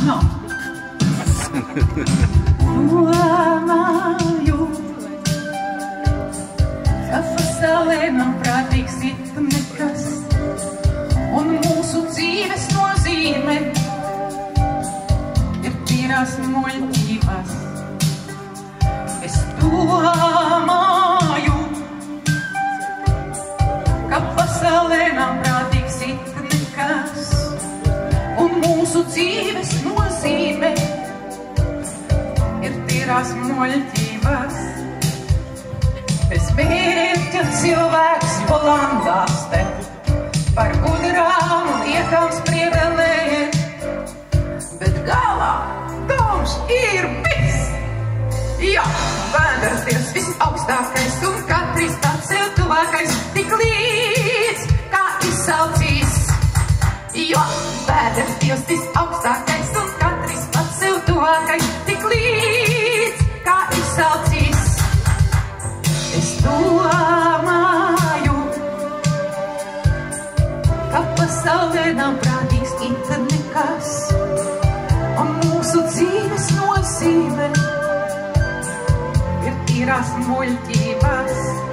No. Domāju, ka pasaulē nav prātīgs it nekas, un mūsu dzīves nozīme ir tīrās muļķības. Es domāju, ka pasaulē nav prātīgs it nekas, un mūsu dzīves nozīme ir tīrās muļķības. Bez mērķa cilvēks volandās te par gudrām lietām spriedelē, bet galā doms ir viss. Jā, vēders Dievs visaugstākais un katrs pats sev tuvākais, tik līdz kā izsaucīs. Jo vēders Dievs visaugstākais un katrs pats sev tuvākais, tik līdz kā izsaucīs. Es domāju, ka pasaulē nav prātīgs it nekas, un mūsu dzīves nozīme ir tīrās muļķības.